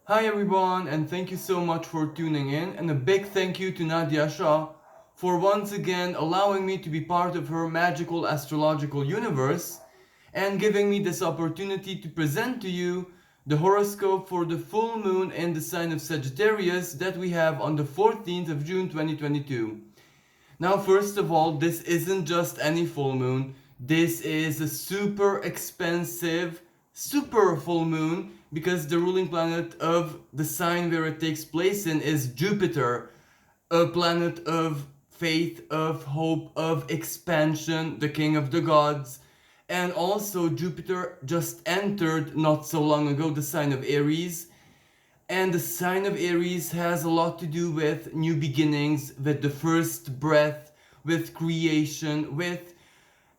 Hi everyone, and thank you so much for tuning in, and a big thank you to Nadiya Shah for once again allowing me to be part of her magical astrological universe and giving me this opportunity to present to you the horoscope for the full moon in the sign of Sagittarius that we have on the 14th of June 2022. Now, first of all, this isn't just any full moon. This is a super expensive, super full moon because the ruling planet of the sign where it takes place in is Jupiter, a planet of faith, of hope, of expansion, the king of the gods. And also, Jupiter just entered not so long ago the sign of Aries, and the sign of Aries has a lot to do with new beginnings, with the first breath, with creation, with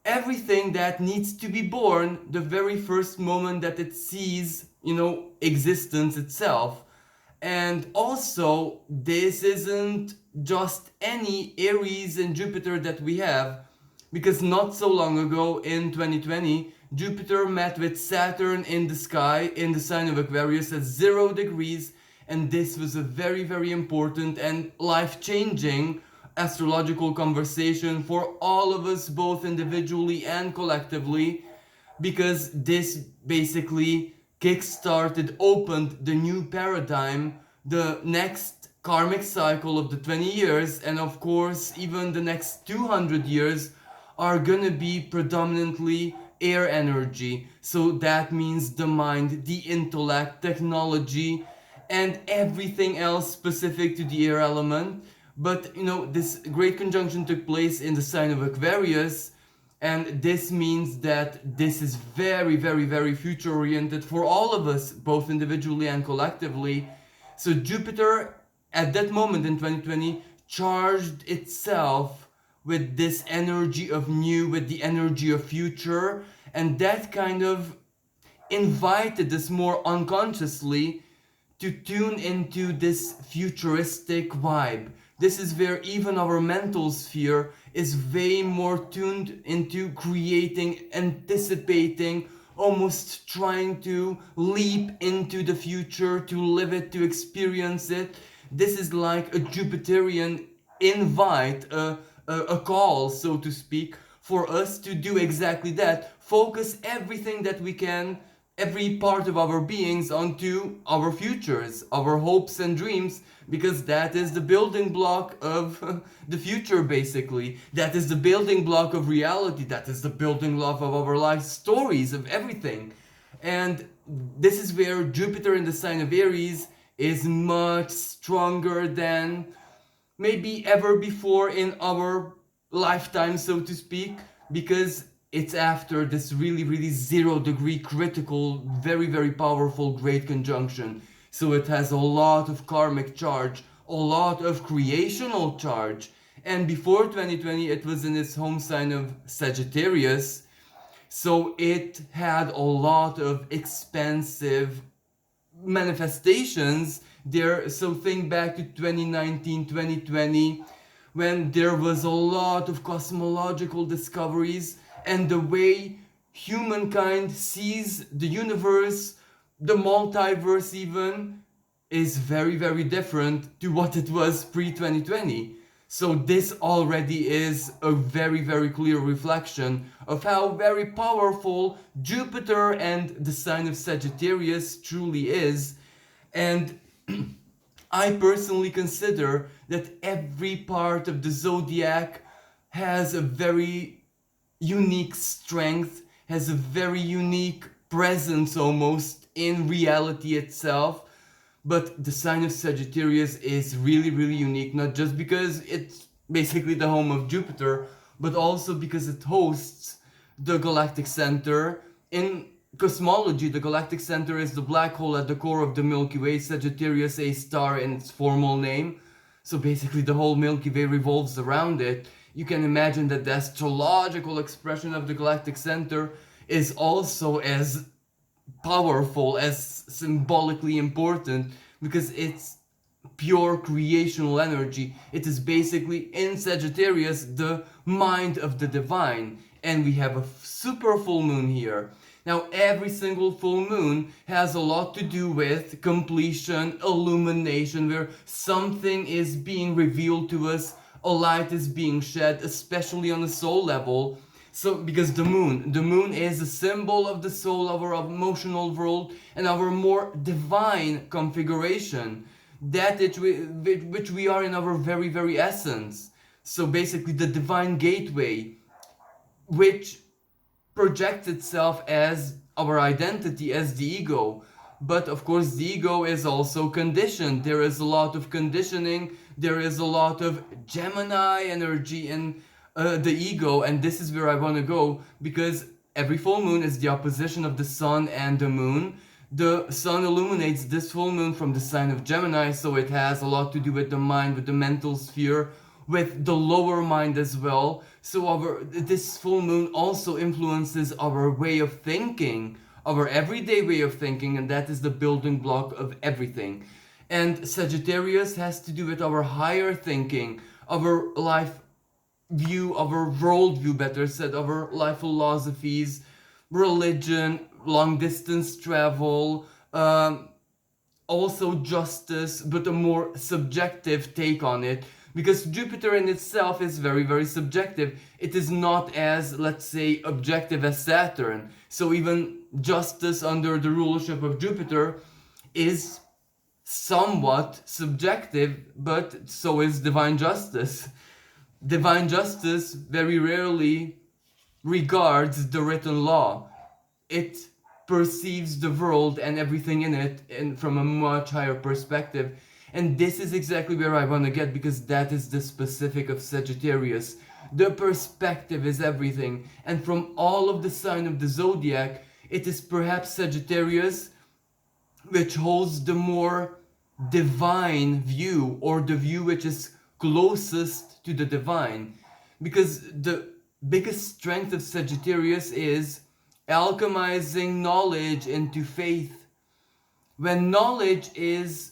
everything that needs to be born the very first moment that it sees, existence itself. And also, this isn't just any Aries and Jupiter that we have, because not so long ago in 2020, Jupiter met with Saturn in the sky in the sign of Aquarius at 0 degrees, and this was a very, very important and life changing astrological conversation for all of us, both individually and collectively, because this basically kick-started, opened the new paradigm, the next karmic cycle of the 20 years, and of course, even the next 200 years are gonna be predominantly air energy. So that means the mind, the intellect, technology, and everything else specific to the air element. But this great conjunction took place in the sign of Aquarius, and this means that this is very, very, very future oriented for all of us, both individually and collectively. So, Jupiter at that moment in 2020 charged itself with this energy of new, with the energy of future, and that kind of invited us more unconsciously to tune into this futuristic vibe. This is where even our mental sphere is way more tuned into creating, anticipating, almost trying to leap into the future, to live it, to experience it. This is like a Jupiterian invite, a call, so to speak, for us to do exactly that. Focus everything that we can, every part of our beings, onto our futures, our hopes and dreams, because that is the building block of the future, basically. That is the building block of reality. That is the building block of our life stories, of everything. And this is where Jupiter in the sign of Aries is much stronger than maybe ever before in our lifetime, so to speak, because it's after this really, really 0 degree critical, very, very powerful great conjunction. So it has a lot of karmic charge, a lot of creational charge. And before 2020, it was in its home sign of Sagittarius. So it had a lot of expansive manifestations there. So think back to 2019, 2020, when there was a lot of cosmological discoveries, and the way humankind sees the universe, the multiverse even, is very, very different to what it was pre 2020. So, this already is a very, very clear reflection of how very powerful Jupiter and the sign of Sagittarius truly is. And I personally consider that every part of the zodiac has a very unique strength, has a very unique presence almost in reality itself. But the sign of Sagittarius is really, really unique, not just because it's basically the home of Jupiter, but also because it hosts the galactic center. In cosmology, the galactic center is the black hole at the core of the Milky Way, Sagittarius A star in its formal name. So basically, the whole Milky Way revolves around it. You can imagine that the astrological expression of the galactic center is also as powerful, as symbolically important, because it's pure creational energy. It is basically in Sagittarius the mind of the divine, and we have a super full moon here. Now, every single full moon has a lot to do with completion, illumination, where something is being revealed to us, a light is being shed, especially on the soul level. So, because the moon is a symbol of the soul, of our emotional world, and our more divine configuration, that which we are in our very, very essence. So, basically, the divine gateway, which projects itself as our identity, as the ego. But of course, the ego is also conditioned. There is a lot of conditioning, there is a lot of Gemini energy in the ego, and this is where I want to go, because every full moon is the opposition of the sun and the moon. The sun illuminates this full moon from the sign of Gemini, so it has a lot to do with the mind, with the mental sphere, with the lower mind as well. So this full moon also influences our way of thinking, our everyday way of thinking, and that is the building block of everything. And Sagittarius has to do with our higher thinking, our life view, our worldview, better said, our life philosophies, religion, long distance travel, also justice, but a more subjective take on it, because Jupiter in itself is very, very subjective. It is not as, let's say, objective as Saturn. So even justice under the rulership of Jupiter is somewhat subjective, but so is divine justice. Divine justice very rarely regards the written law. It perceives the world and everything in it from a much higher perspective. And this is exactly where I want to get, because that is the specific of Sagittarius. The perspective is everything. And from all of the sign of the zodiac, it is perhaps Sagittarius which holds the more divine view, or the view which is closest to the divine. Because the biggest strength of Sagittarius is alchemizing knowledge into faith. When knowledge is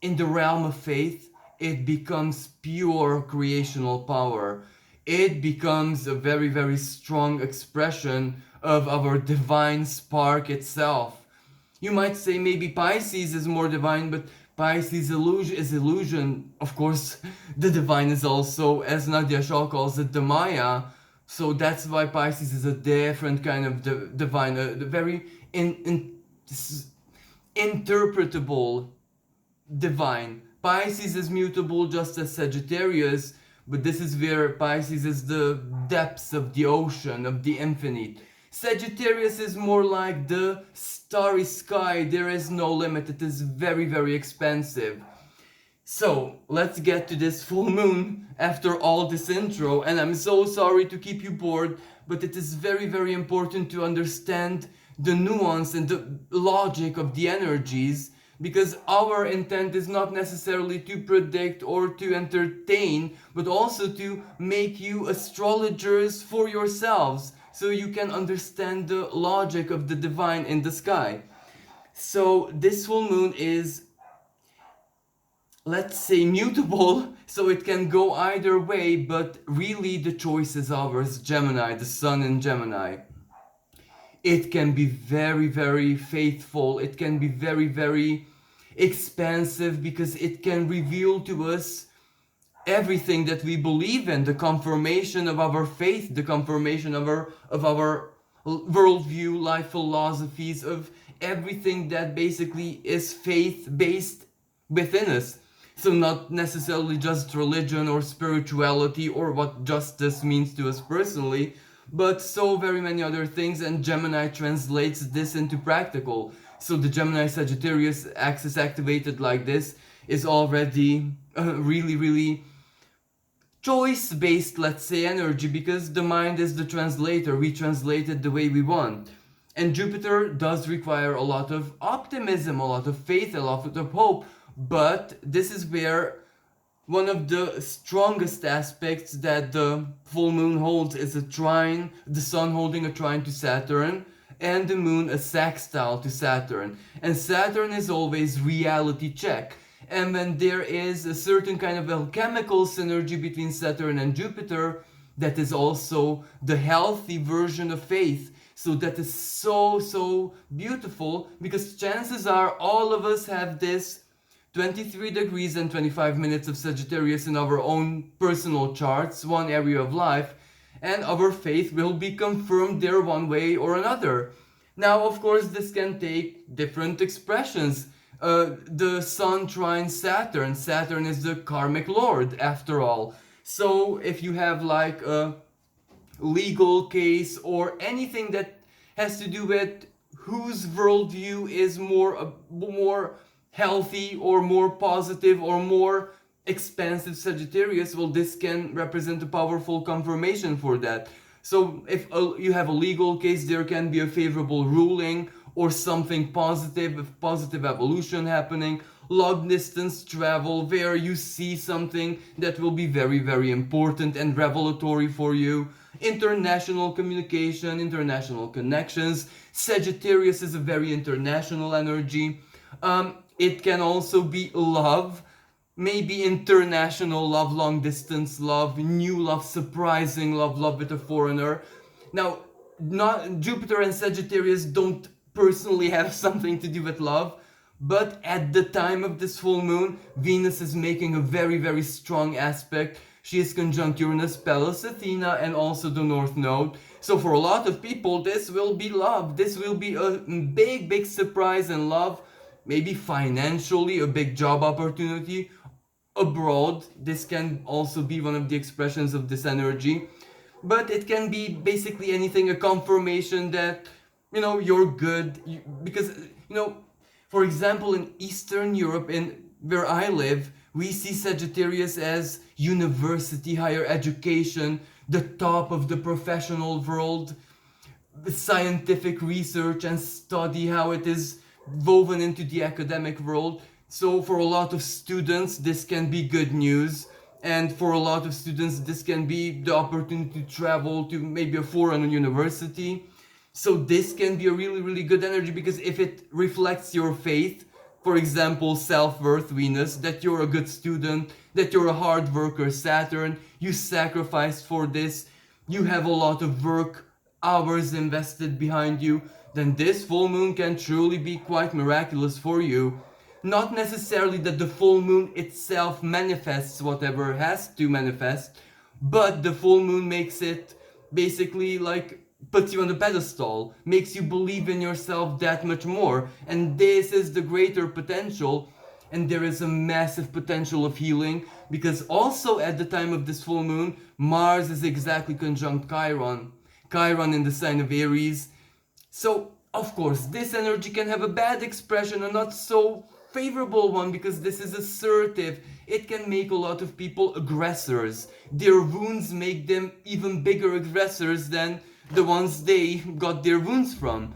in the realm of faith, it becomes pure creational power. It becomes a very, very strong expression of our divine spark itself. You might say maybe Pisces is more divine, but Pisces is illusion. Of course, the divine is also, as Nadiya Shah calls it, the Maya. So that's why Pisces is a different kind of divine, a very interpretable divine. Pisces is mutable just as Sagittarius, but this is where Pisces is the depths of the ocean, of the infinite. Sagittarius is more like the starry sky. There is no limit. It is very, very expansive. So let's get to this full moon after all this intro, and I'm so sorry to keep you bored, but it is very, very important to understand the nuance and the logic of the energies, because our intent is not necessarily to predict or to entertain, but also to make you astrologers for yourselves, so you can understand the logic of the divine in the sky. So this full moon is, let's say, mutable, so it can go either way, but really the choice is ours. Gemini, the sun in Gemini. It can be very, very faithful. It can be very, very expansive, because it can reveal to us everything that we believe in, the confirmation of our faith, the confirmation of our worldview, life philosophies, of everything that basically is faith based within us. So not necessarily just religion or spirituality or what justice means to us personally, but so very many other things, and Gemini translates this into practical. So the Gemini Sagittarius axis activated like this is already really, really choice-based, let's say, energy, because the mind is the translator. We translate it the way we want. And Jupiter does require a lot of optimism, a lot of faith, a lot of hope, but this is where one of the strongest aspects that the full moon holds is a trine, the sun holding a trine to Saturn, and the moon a sextile to Saturn. And Saturn is always reality check. And when there is a certain kind of alchemical synergy between Saturn and Jupiter, that is also the healthy version of faith. So that is so beautiful, because chances are all of us have this 23 degrees and 25 minutes of Sagittarius in our own personal charts, one area of life, and our faith will be confirmed there one way or another. Now, of course, this can take different expressions. The Sun trines Saturn. Saturn is the karmic lord, after all. So, if you have like a legal case or anything that has to do with whose worldview is more healthy or more positive or more expansive Sagittarius, well, this can represent a powerful confirmation for that. So if you have a legal case, there can be a favorable ruling or something positive, a positive evolution happening. Long distance travel, where you see something that will be very important and revelatory for you. International communication, international connections. Sagittarius is a very international energy. It can also be love, maybe international love, long distance love, new love, surprising love, love with a foreigner. Now, not Jupiter and Sagittarius don't personally have something to do with love, but at the time of this full moon, Venus is making a very strong aspect. She is conjunct Uranus, Pallas, Athena, and also the North Node. So for a lot of people, this will be love. This will be a big surprise and love. Maybe financially, a big job opportunity. Abroad, this can also be one of the expressions of this energy. But it can be basically anything, a confirmation that, you're good. Because, for example, in Eastern Europe, in where I live, we see Sagittarius as university, higher education, the top of the professional world, scientific research and study, how it is woven into the academic world. So for a lot of students, this can be good news. And for a lot of students, this can be the opportunity to travel to maybe a foreign university. So this can be a really good energy, because if it reflects your faith, for example, self-worth Venus, that you're a good student, that you're a hard worker Saturn, you sacrificed for this, you have a lot of work hours invested behind you, then this full moon can truly be quite miraculous for you. Not necessarily that the full moon itself manifests whatever it has to manifest, but the full moon makes it basically like puts you on the pedestal, makes you believe in yourself that much more, and this is the greater potential. And there is a massive potential of healing, because also at the time of this full moon, Mars is exactly conjunct Chiron in the sign of Aries. So of course this energy can have a bad expression, a not so favorable one, because this is assertive. It can make a lot of people aggressors. Their wounds make them even bigger aggressors than the ones they got their wounds from.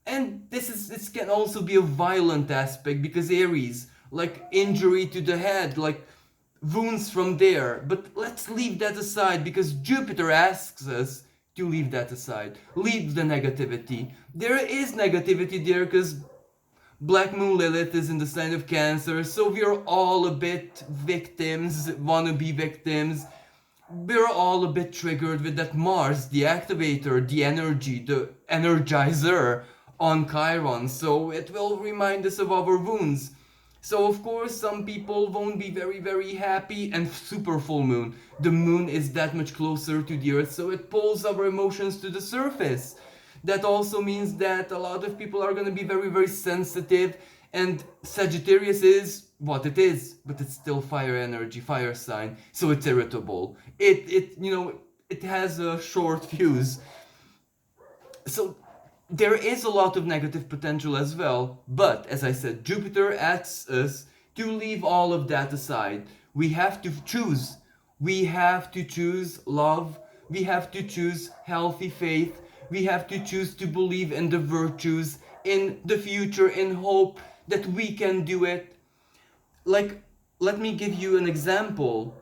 And this can also be a violent aspect, because Aries, like injury to the head, like wounds from there. But let's leave that aside, because Jupiter asks us to leave that aside. Leave the negativity. There is negativity there, because Black Moon Lilith is in the sign of Cancer, so we're all a bit victims, wannabe victims. We're all a bit triggered with that Mars, the activator, the energy, the energizer on Chiron, so it will remind us of our wounds. So of course some people won't be very happy, and super full moon. The moon is that much closer to the earth, so it pulls our emotions to the surface. That also means that a lot of people are going to be very sensitive, and Sagittarius is what it is, but it's still fire energy, fire sign, so it's irritable. It has a short fuse. So there is a lot of negative potential as well, but as I said, Jupiter asks us to leave all of that aside. We have to choose. We have to choose love. We have to choose healthy faith. We have to choose to believe in the virtues, in the future, in hope that we can do it. Like, let me give you an example.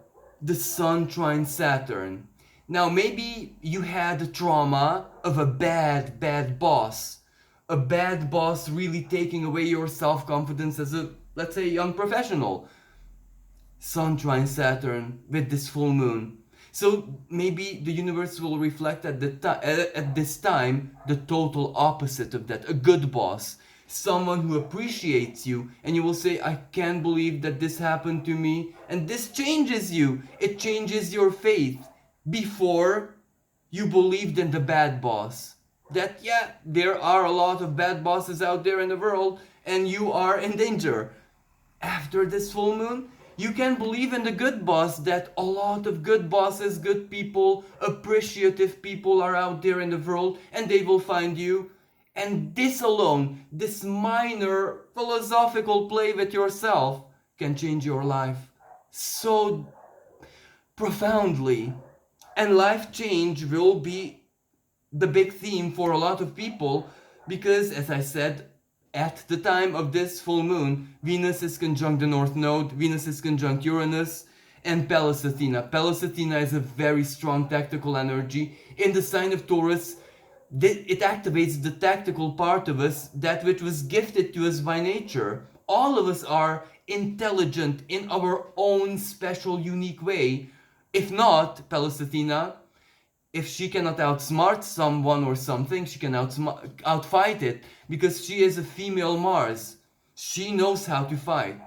The Sun trines Saturn. Now, maybe you had a trauma of a bad boss. A bad boss really taking away your self-confidence as a, let's say, young professional. Sun trines Saturn with this full moon. So maybe the universe will reflect at this time the total opposite of that. A good boss, someone who appreciates you, and you will say, I can't believe that this happened to me, and this changes you. It changes your faith. Before, you believed in the bad boss. That, yeah, there are a lot of bad bosses out there in the world, and you are in danger. After this full moon, you can believe in the good boss, that a lot of good bosses, good people, appreciative people are out there in the world, and they will find you. And this alone, this minor philosophical play with yourself, can change your life so profoundly. And life change will be the big theme for a lot of people, because, as I said, at the time of this full moon, Venus is conjunct the North Node, Venus is conjunct Uranus, and Pallas Athena. Pallas Athena is a very strong tactical energy. In the sign of Taurus, it activates the tactical part of us, that which was gifted to us by nature. All of us are intelligent in our own special, unique way. If not, Pallas Athena, if she cannot outsmart someone or something, she can outfight it, because she is a female Mars. She knows how to fight.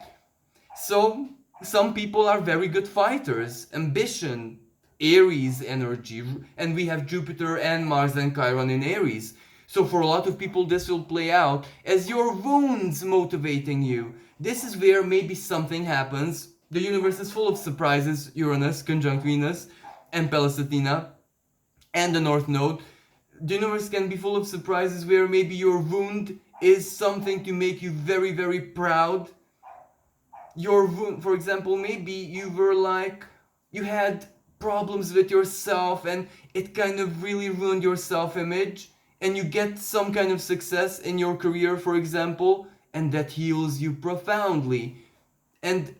So, some people are very good fighters. Ambition, Aries energy, and we have Jupiter and Mars and Chiron in Aries. So for a lot of people, this will play out as your wounds motivating you. This is where maybe something happens. The universe is full of surprises. Uranus conjunct Venus and Pallas Athena and the North Node. The universe can be full of surprises where maybe your wound is something to make you very, very proud. Your wound, for example, maybe you had problems with yourself, and it kind of really ruined your self-image, and you get some kind of success in your career, for example, and that heals you profoundly. And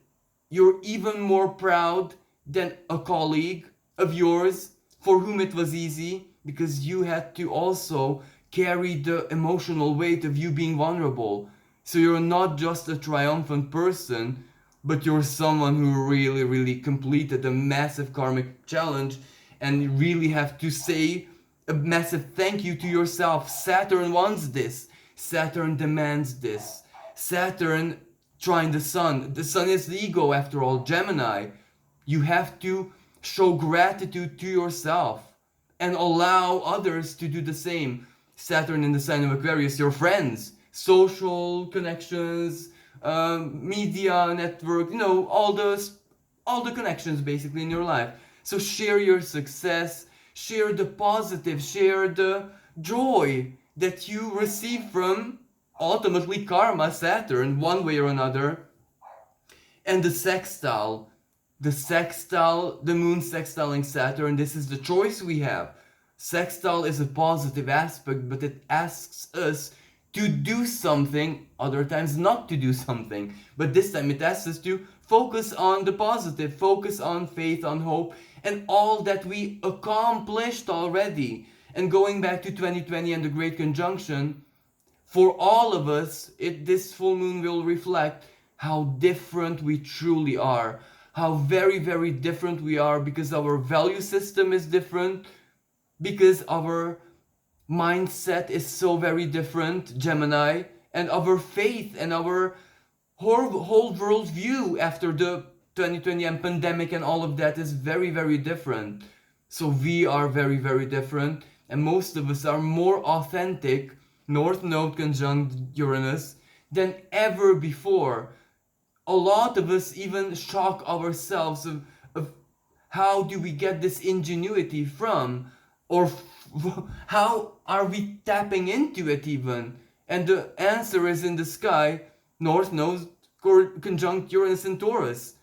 you're even more proud than a colleague of yours for whom it was easy, because you had to also carry the emotional weight of you being vulnerable. So you're not just a triumphant person, but you're someone who really, really completed a massive karmic challenge, and you really have to say a massive thank you to yourself. Saturn wants this. Saturn demands this. Saturn trine the sun. The sun is the ego, after all. Gemini. You have to show gratitude to yourself and allow others to do the same. Saturn in the sign of Aquarius, your friends, social connections, media network, all the connections basically in your life. So share your success, share the positive, share the joy that you receive from ultimately karma, Saturn, one way or another. And the sextile, the moon sextiling Saturn, this is the choice we have. Sextile is a positive aspect, but it asks us to do something, other times not to do something. But this time it asks us to focus on the positive, focus on faith, on hope, and all that we accomplished already. And going back to 2020 and the Great Conjunction, for all of us, this full moon will reflect how different we truly are. How very, very different we are, because our value system is different, because our mindset is so very different, Gemini, and our faith and our whole world view after the 2020 and pandemic and all of that is very, very different. So we are very, very different, and most of us are more authentic, North Node conjunct Uranus, than ever before. A lot of us even shock ourselves of how do we get this ingenuity from, or how are we tapping into it even? And the answer is in the sky. North Node conjunct Uranus and Taurus.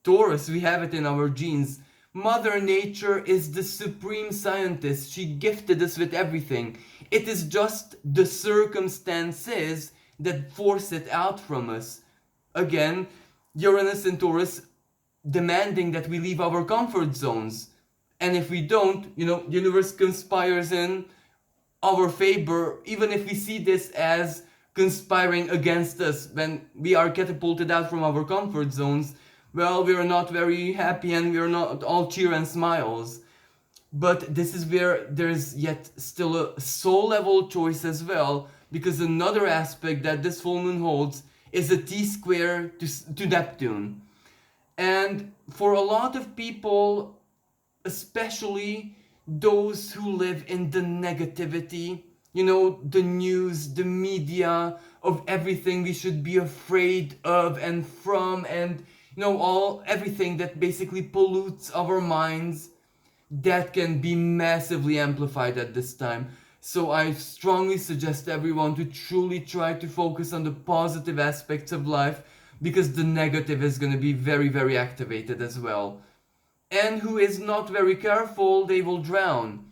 Taurus, we have it in our genes. Mother Nature is the supreme scientist. She gifted us with everything. It is just the circumstances that force it out from us. Again, Uranus and Taurus demanding that we leave our comfort zones. And if we don't, the universe conspires in our favor, even if we see this as conspiring against us when we are catapulted out from our comfort zones. well, we are not very happy and we are not all cheer and smiles. But this is where there's yet still a soul level choice as well, because another aspect that this full moon holds is a T square to Neptune. And for a lot of people, especially those who live in the negativity, you know, the news, the media, of everything we should be afraid of and from, and you know, all everything that basically pollutes our minds, that can be massively amplified at this time. So I strongly suggest everyone to truly try to focus on the positive aspects of life, because the negative is going to be very, very activated as well. And who is not very careful, they will drown.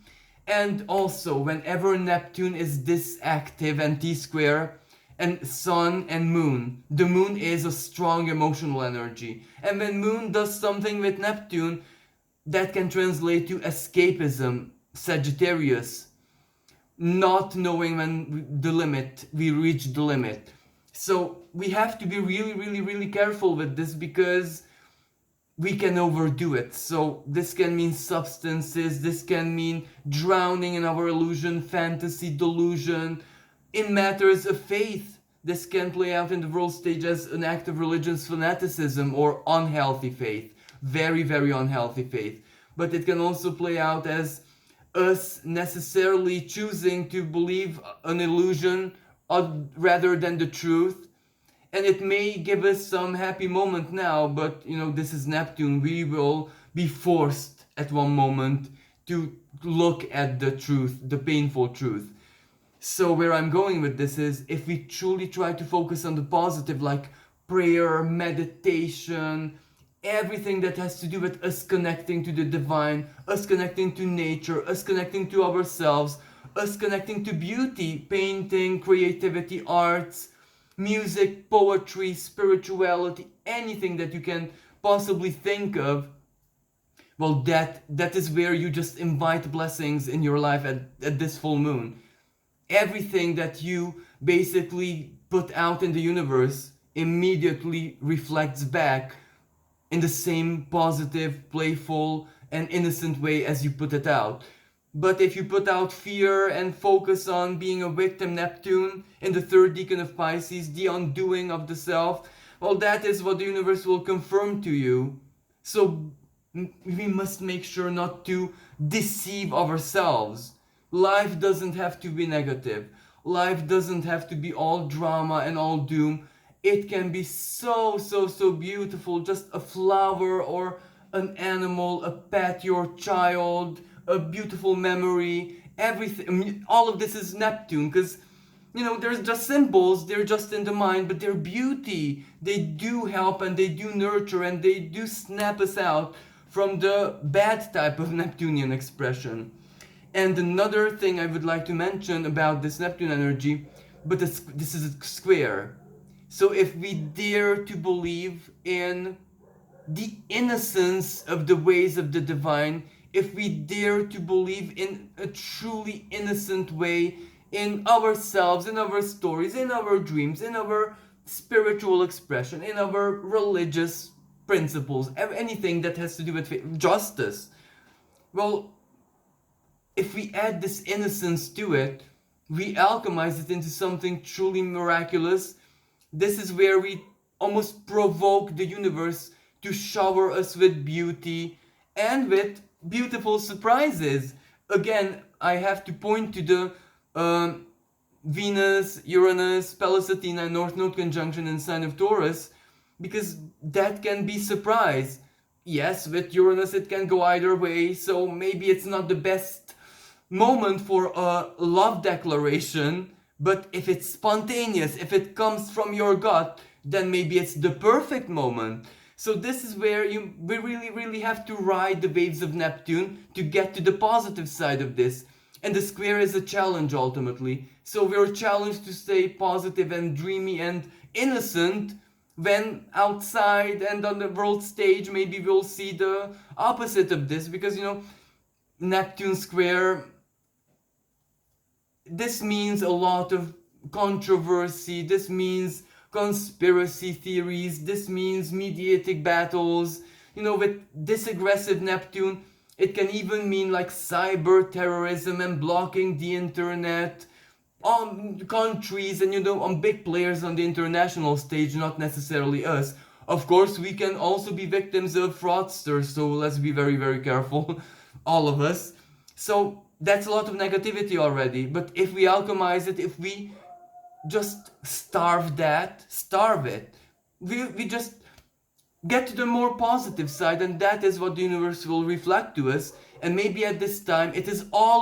And also, whenever Neptune is this active and T square, and Sun and Moon, the Moon is a strong emotional energy. And when Moon does something with Neptune, that can translate to escapism, Sagittarius, not knowing when we reach the limit. So we have to be really, really, really careful with this, because we can overdo it. So this can mean substances, this can mean drowning in our illusion, fantasy, delusion. In matters of faith, this can play out in the world stage as an act of religious fanaticism or unhealthy faith. Very, very unhealthy faith. But it can also play out as us necessarily choosing to believe an illusion rather than the truth. And it may give us some happy moment now, but you know, this is Neptune. We will be forced at one moment to look at the truth, the painful truth. So where I'm going with this is, if we truly try to focus on the positive, like prayer, meditation, everything that has to do with us connecting to the divine, us connecting to nature, us connecting to ourselves, us connecting to beauty, painting, creativity, arts, music, poetry, spirituality, anything that you can possibly think of, well, that is where you just invite blessings in your life at this full moon. Everything that you basically put out in the universe immediately reflects back in the same positive, playful, and innocent way as you put it out. But if you put out fear and focus on being a victim, Neptune, in the third decan of Pisces, the undoing of the self, well, that is what the universe will confirm to you. So we must make sure not to deceive ourselves. Life doesn't have to be negative. Life doesn't have to be all drama and all doom. It can be so, so, so beautiful. Just a flower or an animal, a pet, your child, a beautiful memory, everything. I mean, all of this is Neptune, because you know, there's just symbols, they're just in the mind, but they're beauty. They do help and they do nurture and they do snap us out from the bad type of Neptunian expression. And another thing I would like to mention about this Neptune energy, but this is a square. So if we dare to believe in the innocence of the ways of the divine, if we dare to believe in a truly innocent way in ourselves, in our stories, in our dreams, in our spiritual expression, in our religious principles, anything that has to do with justice, well, if we add this innocence to it, we alchemize it into something truly miraculous. This is where we almost provoke the universe to shower us with beauty and with beautiful surprises. Again, I have to point to the Venus, Uranus, Pallas Athena, North Node conjunction in sign of Taurus, because that can be surprise. Yes, with Uranus it can go either way, so maybe it's not the best moment for a love declaration, but if it's spontaneous, if it comes from your gut, then maybe it's the perfect moment. So this is where we really, really have to ride the waves of Neptune to get to the positive side of this. And the square is a challenge ultimately. So we're challenged to stay positive and dreamy and innocent, when outside and on the world stage maybe we'll see the opposite of this, because you know, Neptune square, this means a lot of controversy, this means conspiracy theories. This means mediatic battles. With this aggressive Neptune, it can even mean like cyber terrorism and blocking the internet on countries and on big players on the international stage, not necessarily us. Of course, we can also be victims of fraudsters, so let's be very, very careful, all of us. So that's a lot of negativity already. But if we alchemize it, if we just starve it, we just get to the more positive side, and that is what the universe will reflect to us. And maybe at this time, it is all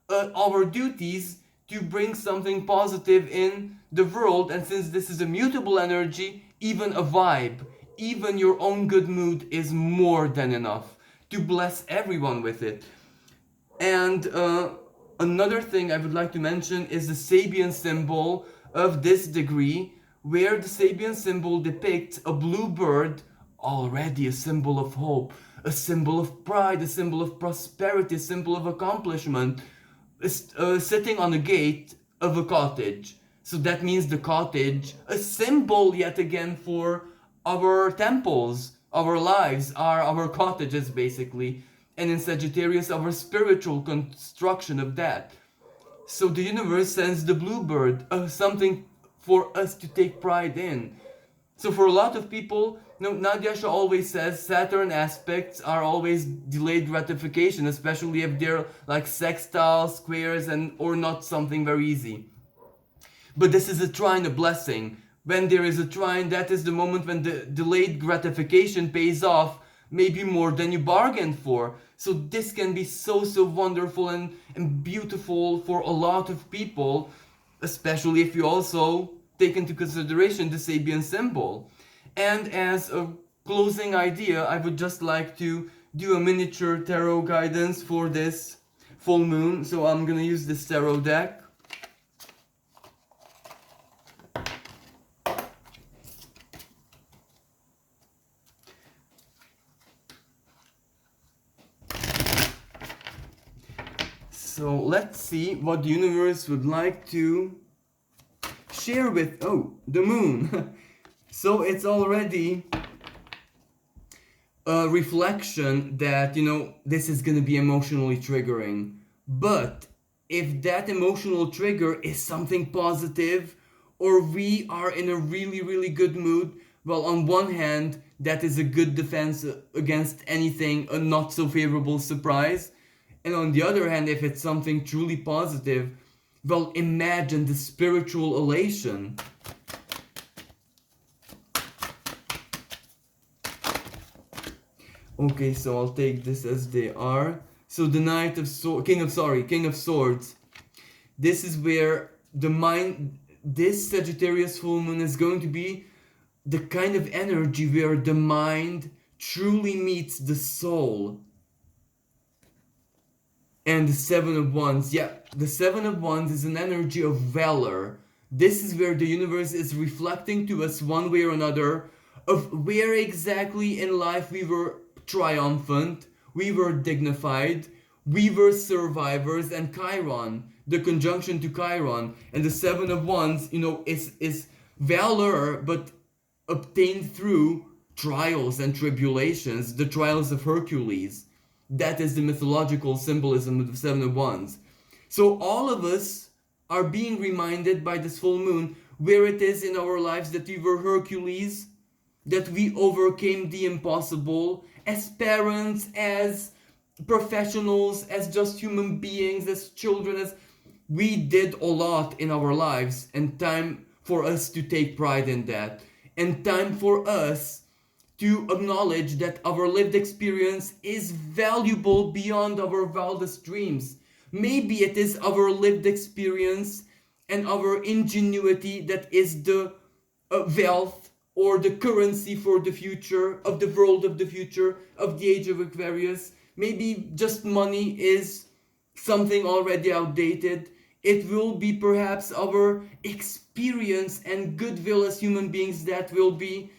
of our duties to bring something positive in the world. And since this is a mutable energy, even a vibe, even your own good mood is more than enough to bless everyone with it. And another thing I would like to mention is the Sabian symbol of this degree, where the Sabian symbol depicts a blue bird, already a symbol of hope, a symbol of pride, a symbol of prosperity, a symbol of accomplishment, sitting on a gate of a cottage. So that means the cottage, a symbol yet again for our temples, our lives are our cottages basically. And in Sagittarius, our spiritual construction of that. So the universe sends the bluebird, something for us to take pride in. So for a lot of people, Nadiya always says Saturn aspects are always delayed gratification, especially if they're like sextiles, squares, or not something very easy. But this is a trine, a blessing. When there is a trine, that is the moment when the delayed gratification pays off, maybe more than you bargained for. So this can be so wonderful and beautiful for a lot of people, especially if you also take into consideration the Sabian symbol. And as a closing idea, I would just like to do a miniature tarot guidance for this full moon. So I'm gonna use this tarot deck. So let's see what the universe would like to share with, the moon. So it's already a reflection that, this is going to be emotionally triggering. But if that emotional trigger is something positive, or we are in a really, really good mood, well, on one hand, that is a good defense against anything, a not so favorable surprise. And on the other hand, if it's something truly positive, well, imagine the spiritual elation. Okay, so I'll take this as they are. So the Knight of Swords, King of Swords. This is where the mind, this Sagittarius full moon is going to be the kind of energy where the mind truly meets the soul. And the Seven of Wands, the Seven of Wands is an energy of valor. This is where the universe is reflecting to us one way or another of where exactly in life we were triumphant, we were dignified, we were survivors, and Chiron, the conjunction to Chiron, and the Seven of Wands, is valor, but obtained through trials and tribulations, the trials of Hercules. That is the mythological symbolism of the Seven of Wands. So all of us are being reminded by this full moon where it is in our lives that we were Hercules, that we overcame the impossible as parents, as professionals, as just human beings, as children, as we did a lot in our lives, and time for us to take pride in that, and time for us to acknowledge that our lived experience is valuable beyond our wildest dreams. Maybe it is our lived experience and our ingenuity that is the wealth or the currency for the future, of the world of the future, of the age of Aquarius. Maybe just money is something already outdated. It will be perhaps our experience and goodwill as human beings that will be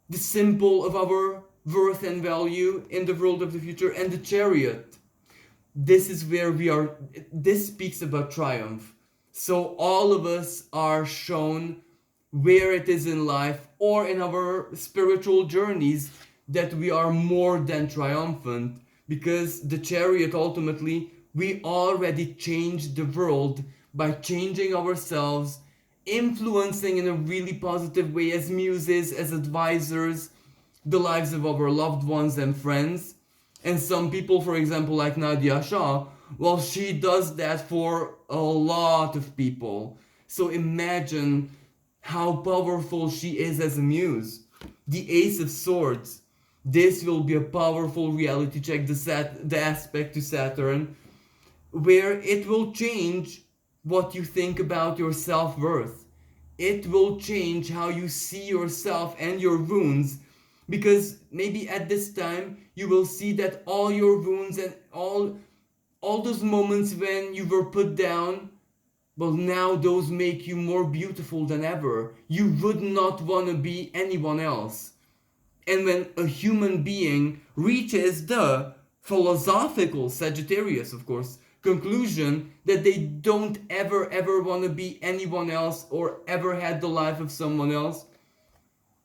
the symbol of our worth and value in the world of the future. And the Chariot, this is where we are, this speaks about triumph. So all of us are shown where it is in life or in our spiritual journeys that we are more than triumphant, because the chariot ultimately, we already changed the world by changing ourselves, influencing in a really positive way as muses, as advisors, the lives of our loved ones and friends. And some people, for example, like Nadiya Shah, well, she does that for a lot of people. So imagine how powerful she is as a muse. The Ace of Swords. This will be a powerful reality check, the aspect to Saturn, where it will change what you think about your self worth. It will change how you see yourself and your wounds, because maybe at this time you will see that all your wounds and all those moments when you were put down, well, now those make you more beautiful than ever. You would not want to be anyone else. And when a human being reaches the philosophical Sagittarius, of course, conclusion that they don't ever want to be anyone else or ever had the life of someone else,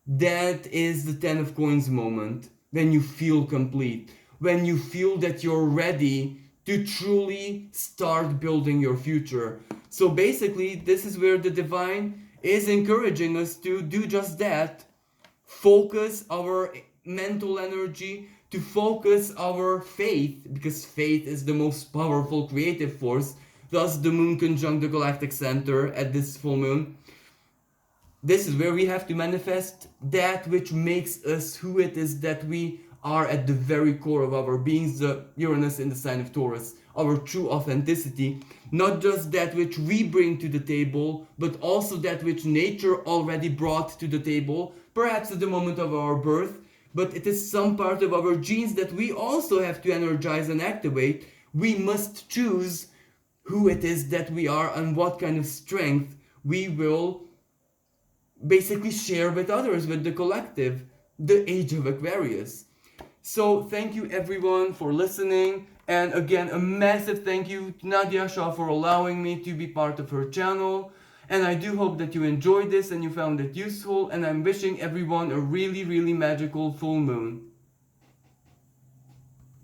that is the Ten of Coins moment, when you feel complete, when you feel that you're ready to truly start building your future. So basically, this is where the divine is encouraging us to do just that. Focus our mental energy, to focus our faith, because faith is the most powerful creative force. Thus, the moon conjunct the galactic center at this full moon. This is where we have to manifest that which makes us who it is that we are at the very core of our beings, the Uranus in the sign of Taurus, our true authenticity. Not just that which we bring to the table, but also that which nature already brought to the table, perhaps at the moment of our birth, but it is some part of our genes that we also have to energize and activate. We must choose who it is that we are and what kind of strength we will basically share with others, with the collective, the age of Aquarius. So thank you everyone for listening, and again a massive thank you to Nadiya Shah for allowing me to be part of her channel. And I do hope that you enjoyed this and you found it useful, and I'm wishing everyone a really magical full moon.